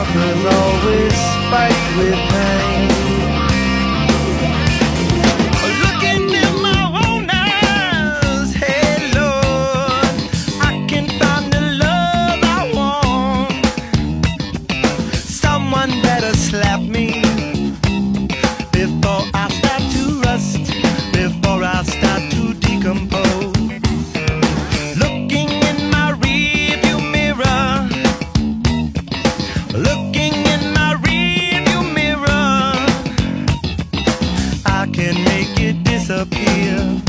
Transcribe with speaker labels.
Speaker 1: Walkers always fight with pain. Looking in my own eyes, hey Lord, I can find the love I want. Someone better slap me before I start to rust, before I start to decompose. Looking in my rearview mirror, looking in my rearview mirror, I can make it disappear.